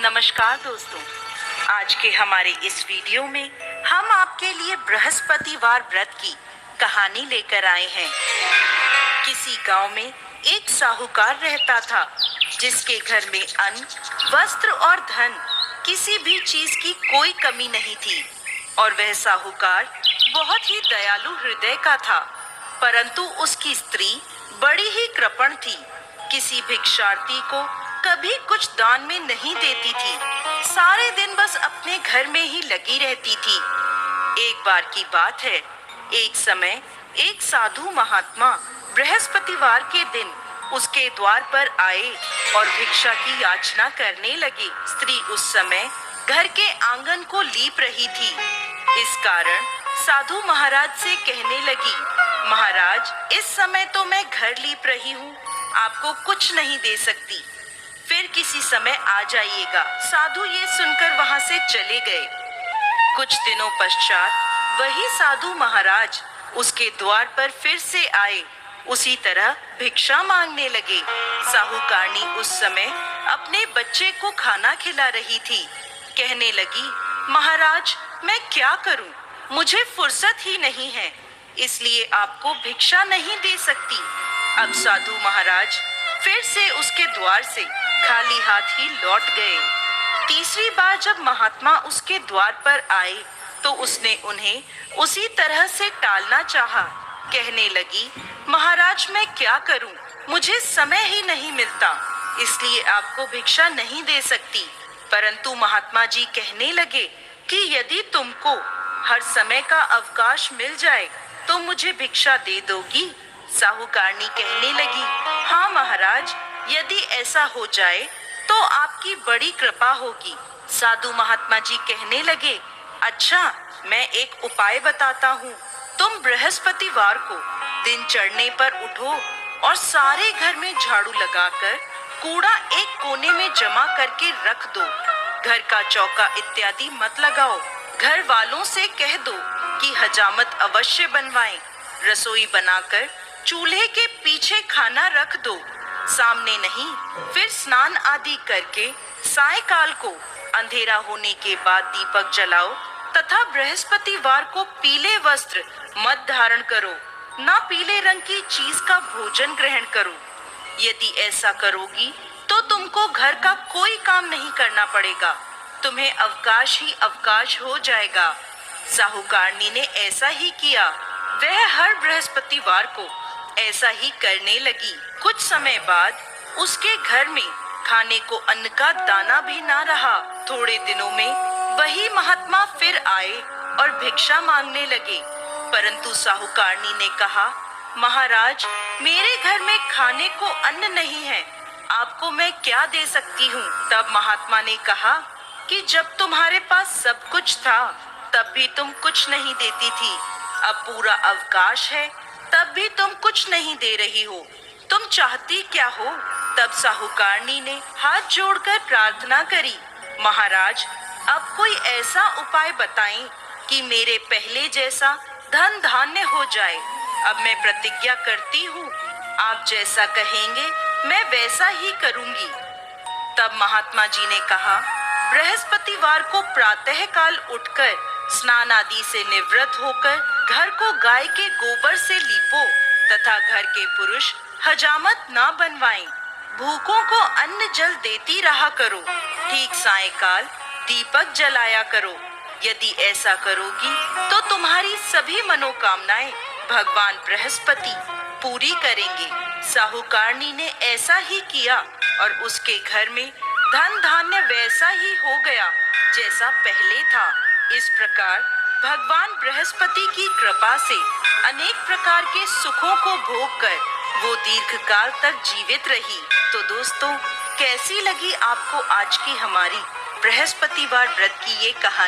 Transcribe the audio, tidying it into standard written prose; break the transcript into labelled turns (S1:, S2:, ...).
S1: नमस्कार दोस्तों, आज के हमारे इस वीडियो में हम आपके लिए बृहस्पतिवार व्रत की कहानी लेकर आए हैं। किसी गांव में एक साहूकार रहता था जिसके घर में अन्न, वस्त्र और धन किसी भी चीज की कोई कमी नहीं थी और वह साहूकार बहुत ही दयालु हृदय का था। परंतु उसकी स्त्री बड़ी ही कृपण थी, किसी भिक्षार्थी को कभी कुछ दान में नहीं देती थी, सारे दिन बस अपने घर में ही लगी रहती थी। एक बार की बात है, एक समय एक साधु महात्मा बृहस्पतिवार के दिन उसके द्वार पर आए और भिक्षा की याचना करने लगे। स्त्री उस समय घर के आंगन को लीप रही थी। इस कारण साधु महाराज से कहने लगी, महाराज, इस समय तो मैं घर लीप रही हूँ, आपको कुछ नहीं दे सकती, फिर किसी समय आ जाइएगा। साधु ये सुनकर वहां से चले गए। कुछ दिनों पश्चात वही साधु महाराज उसके द्वार पर फिर से आए, उसी तरह भिक्षा मांगने लगे। साहूकारनी उस समय अपने बच्चे को खाना खिला रही थी। कहने लगी, महाराज, मैं क्या करूं? मुझे फुर्सत ही नहीं है, इसलिए आपको भिक्षा नहीं दे सकती। अब साधु महाराज फिर से उसके द्वार से खाली हाथ ही लौट गए। तीसरी बार जब महात्मा उसके द्वार पर आए तो उसने उन्हें उसी तरह से टालना चाहा। कहने लगी, महाराज, मैं क्या करूं? मुझे समय ही नहीं मिलता, इसलिए आपको भिक्षा नहीं दे सकती। परंतु महात्मा जी कहने लगे कि यदि तुमको हर समय का अवकाश मिल जाए तो मुझे भिक्षा दे दोगी? साहूकारनी कहने लगी, हाँ महाराज, यदि ऐसा हो जाए तो आपकी बड़ी कृपा होगी। साधु महात्मा जी कहने लगे, अच्छा, मैं एक उपाय बताता हूँ। तुम बृहस्पतिवार को दिन चढ़ने पर उठो और सारे घर में झाड़ू लगाकर कूड़ा एक कोने में जमा करके रख दो। घर का चौका इत्यादि मत लगाओ। घर वालों से कह दो कि हजामत अवश्य बनवाएं। रसोई बनाकर चूल्हे के पीछे खाना रख दो, सामने नहीं। फिर स्नान आदि करके सायंकाल को अंधेरा होने के बाद दीपक जलाओ तथा बृहस्पतिवार को पीले वस्त्र मत धारण करो, ना पीले रंग की चीज का भोजन ग्रहण करो। यदि ऐसा करोगी तो तुमको घर का कोई काम नहीं करना पड़ेगा, तुम्हें अवकाश ही अवकाश हो जाएगा। साहूकारनी ने ऐसा ही किया। वह हर बृहस्पतिवार को ऐसा ही करने लगी। कुछ समय बाद उसके घर में खाने को अन्न का दाना भी ना रहा। थोड़े दिनों में वही महात्मा फिर आए और भिक्षा मांगने लगे। परंतु साहूकारनी ने कहा, महाराज, मेरे घर में खाने को अन्न नहीं है, आपको मैं क्या दे सकती हूँ? तब महात्मा ने कहा कि जब तुम्हारे पास सब कुछ था तब भी तुम कुछ नहीं देती थी, अब पूरा अवकाश है तब भी तुम कुछ नहीं दे रही हो, तुम चाहती क्या हो? तब साहूकारनी ने हाथ जोड़कर प्रार्थना करी, महाराज, अब कोई ऐसा उपाय बताएं कि मेरे पहले जैसा धन धान्य हो जाए। अब मैं प्रतिज्ञा करती हूँ, आप जैसा कहेंगे मैं वैसा ही करूँगी। तब महात्मा जी ने कहा, बृहस्पतिवार को प्रातः काल उठकर स्नान आदि से निवृत्त होकर घर को गाय के गोबर से लीपो तथा घर के पुरुष हजामत ना बनवाएं। भूखों को अन्न जल देती रहा करो। ठीक सायंकाल दीपक जलाया करो। यदि ऐसा करोगी तो तुम्हारी सभी मनोकामनाएं भगवान बृहस्पति पूरी करेंगे। साहूकारनी ने ऐसा ही किया और उसके घर में धन धान्य वैसा ही हो गया जैसा पहले था। इस प्रकार भगवान बृहस्पति की कृपा से अनेक प्रकार के सुखों को भोग कर वो दीर्घ काल तक जीवित रही। तो दोस्तों, कैसी लगी आपको आज की हमारी बृहस्पतिवार व्रत की ये कहानी?